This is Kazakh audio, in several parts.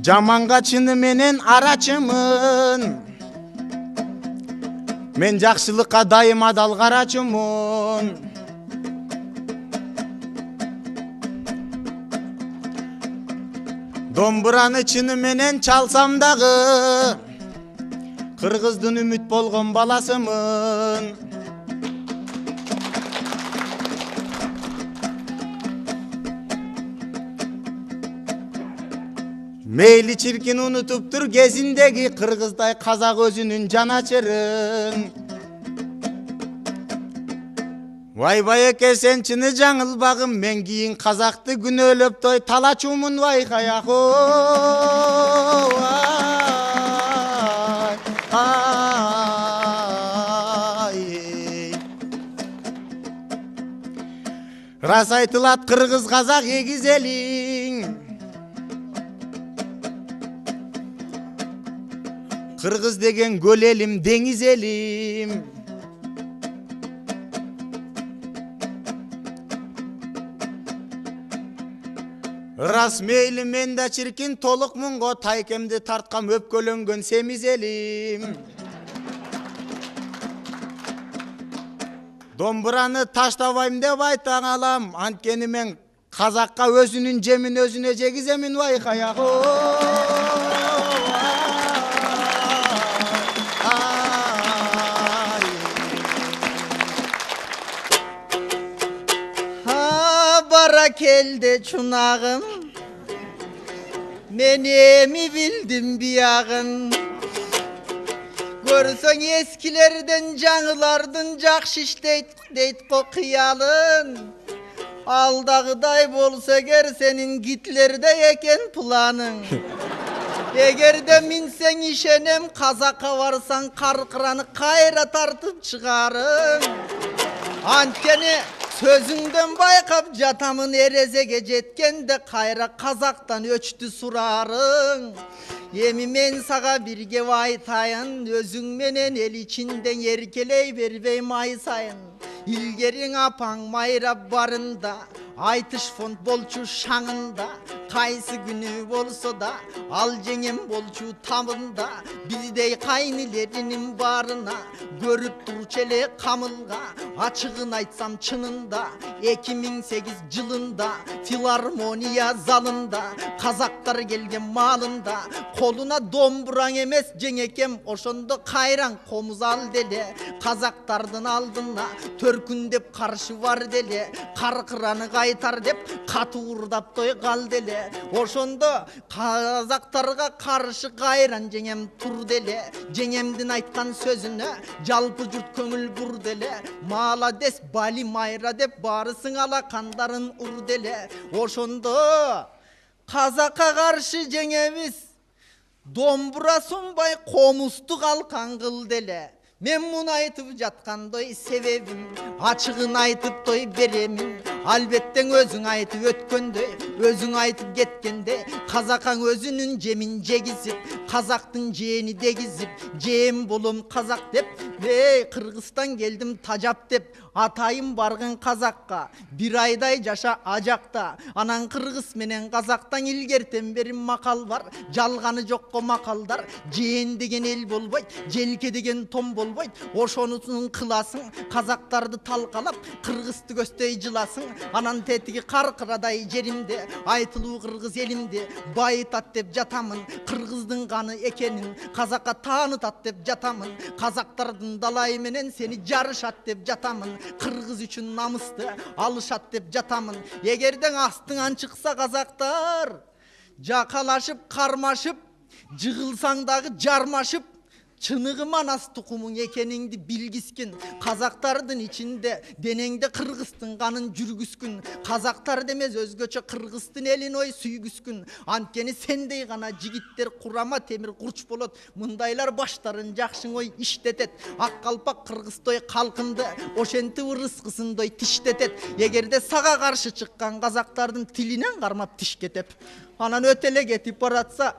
Жаманга чыны менен арачымын. Мен жакшылыкка дайым адал карачумун. Домбураны чыны менен чалсам дагы кыргыздын үмүт болгон баласымын. Мейли чиркин унутуптур кезиндеги кыргыздай казак өзүнүн жаначырын. Вай байеке сен чыны жаңылбагым, мен кийин казакты күнөөлөп той талачумун вайкаяко. Рас айтылат кыргыз казак эгиз элиң. Кыргыз деген көл элим, деңиз элим. Рас мейли мен да чиркин толук мунго тайкемди тарткам өпкөлөнгөн семиз элим. Домбураны таштабайм деп айта алам, анткени мен казакка өзүнүн жемин өзүнө жегиземин вайкаяко. Bara keldi çunağım, menemi bildim biyağın. Görsen eskilerden canılardın jakşiş deyt kokuyalın. Aldağıday bolsa ger senin gitlerde eken planın. Eğer de minsen işenem kazaka varsan karkıranı kayra tartıp çıkarın. Anteni sözünden baykap jatamın erezege jetkende kayra kazaktan öçtü surarın. Emi men sağa birge aytayın, özüң menen el içinden erkeley berbey mayısayın. İlgerin apan mayrap barında, aytış font bolçu şаңында. Kaysı günü bolsa da, al jengem bolçu tamında. Bizdey kaynilerinin barına, görüp turçele kamılga. Açığın aytsam çınında, 2008 yılında, filarmoniya zalında. Kazaklar gelgen malında, koluna domburan emes jengekem, oşondo kayran komuz al dele. Kazaktardan aldına, törkün dep karşı var dele. Karkıranı kaytar dep, katı urdap toy kal dele. Oşondo kazaktarga karşı kayran jengem tur dele. Jengemdin aytkan sözüne, jalpı jurt köngül bur dele. Malades bali mayra dep barısın ala kandarın ur dele. Oşondo kazaka karşı jengemiz, dombura sunbay komustu kalkan kıl dele. Men bunu aytıp jatkandoy sebebim, açığın aytıp toy beremin. Albetten özüň aytıp ötkönдөй, özüň aytıp ketkende, kazakaň özünün jemin jegizip, kazaktın jeeni degizip, jeem bolum kazak dep, Kırgızstan geldim tajap dep, atayım bargın kazakka, bir ayday jaşa ajakta. Anan kırgız menen kazaktan ilgerten berim makal var, jalgany jokko makaldar. Jeen degen el bolboyt, jelke degen tom bolboyt, oşonusun kılasın, kazaktardı talkalap, kırgızdı göstey jılasın. Anan tetigi karkıraday jerimde, aytılуу kırgız elimde, bayıtat dep jatamın, kırgızdın kanı ekenin, kazaka tanıtat dep jatamın, kazaktardın dalay menen seni jarışat dep jatamın, kırgız üçün namısты alışat dep jatamın. Egerden astыңан çıksa kazaktar, jakalaşıp karmaşıp, jığılsaң dagı jarmaşıp, çınıgı manas tukumun ekeningdi bilgiskin. Kazaktardın içinde denengde kırgıstın kanın jürgüskün. Kazaktar demez özgöçe kırgıstın elin oy süygüskün. Antkeni sendey gana jigitler kurama temir kurç bolot. Mındaylar başların jakşın oy iştetet. Akkalpak kırgıstoy kalkındı, oşenti ırıskısındoy tiştetet. Egerde sağa karşı çıkkan kazaktardın tilinen karmap tişketep. Anan ötele getip baratsa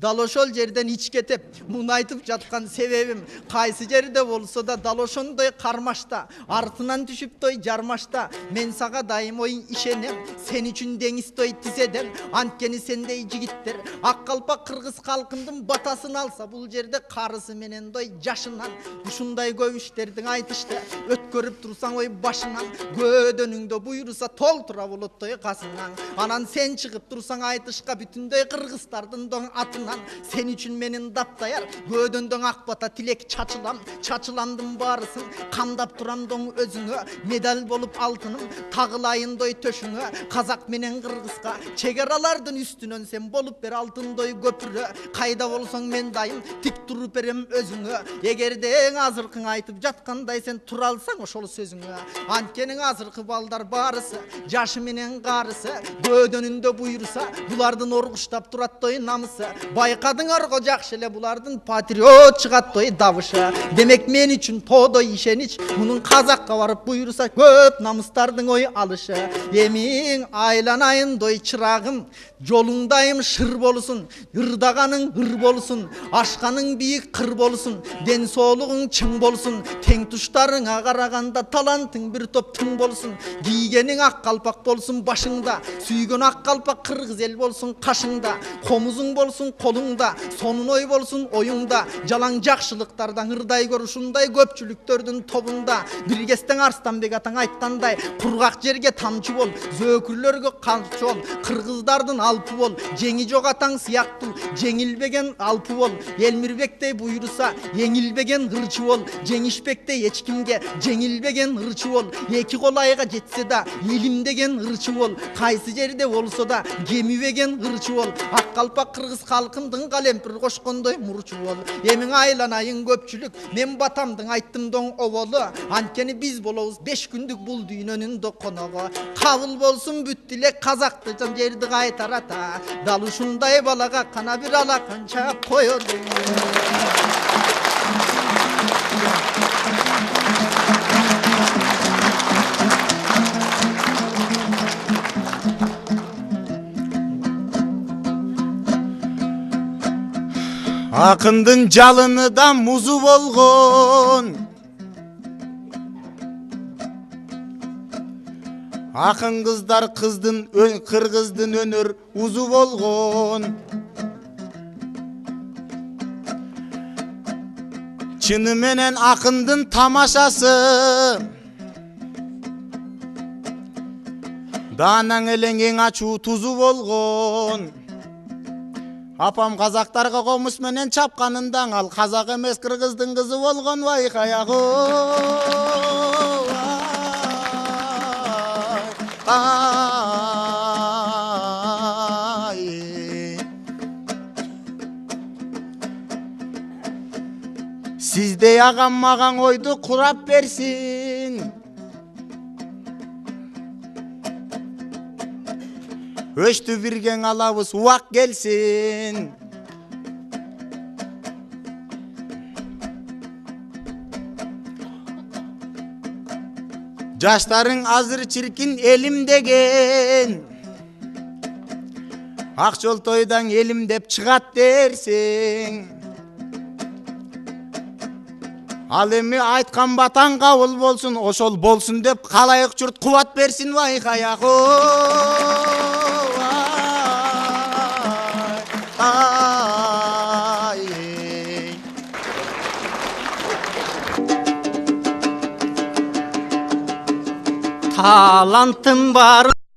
Дал ошол жерден ичкетип муңайтып жаткан себебим кайсы жерде болсо да дал ошондой кармашта артынан түшүп той жармашта мен сага дайым ой ишенем сен үчүн деңизтой тизедем анткени сендей жигиттер ак калпак кыргыз калкымдын батасын алса бул жерде карысы менен дой жашынан ушундай көп иштердин айтышты өткөрүп турсаң ой башынан көөдөнүңдө буйруса толтура болот той касыңан анан сен чыгып турсаң айтышка бүтүндөй кыргыздардын доң атынан сен үчүн менин даптаяр көөдөндөн ак бата тилек чачыламдын баарысын камдап турам доң өзүңө медаль болуп алтыным тагылайындой төшүңө казак менен кыргызга чек аралардын үстүнөн сен болуп бер алтындой көпүрө кайда болсоң мен дайым тик туруп берем өзүңө эгерде эң азыркың айтып жаткандай сен тура алсаң ошол сөзүңө анткени азыркы балдар баарысы жашы менен карысы көөдөнүндө буйруса булардын оргуштап турат той намысы байкадыңар го жакшы эле булардын патриот чыгат той добуша демек мен үчүн тоодой ишенич мунун казакка барып буйруса көп намыстардын ой алышы эмиң айланайын дой чырагым жолуңдайым шыр болсун ырдаганың ыр болсун ашканың бийик кыр болсун ден соолугуң чың болсун тең туштарыңа караганда талантың бир топ тың болсун кийгениң ак калпак болсун башыңда сүйгөн ак калпак кыргыз эл болсун кашыңда комузуң болсун колуңда сонун ой болсун оюңда жалаң жакшылыктардан ырдай көр ушундай көпчүлүктөрдүн тобунда биргестең арстанбек атаң айткандай кургак жерге тамчы бол зөөкүрлөргө камчы бол кыргыздардын алпы бол жеңи жок атаң сыяктуу жеңилбеген алпы бол элмирбектей буйруса эңилбеген ырчы бол жеңишпектей эч кимге жеңилбеген ырчы бол эки кол айга жетсе да элимдеген ырчы бол кайсы жерде болсо да кемибеген ырчы бол ак калпак кыргыз калкымдын калемпир кошкондой мурчу бол эмиң айланайын көпчүлүк мен батамдың айттым доң оболу анткени биз болобуз 5 күндүк бул дүйнөнүн да коногу кабыл болсун бүт тилек казакты жан жерди кайтарата дал ушундай балага кана бир алаканча коёду. Акындын жалыны да музу болгон акын кыздар кыргыздын өнөр узу болгон чыны менен акындын тамашасы даанаң элең эң ачуу тузу болгон апам казактарга комуш менен чапканында ал казак эмес кыргыздын кызы болгон байкаягы сиздей агам маган ойду курап берсин өчтү бирген алабыз убак келсин жаштарың азыр чиркин элим деген ак жол тойдан элим деп чыгат дерсиң ал эми айткан батаң кабыл болсун ошол болсун деп калайык журт кубат берсин байкаягы талантым бар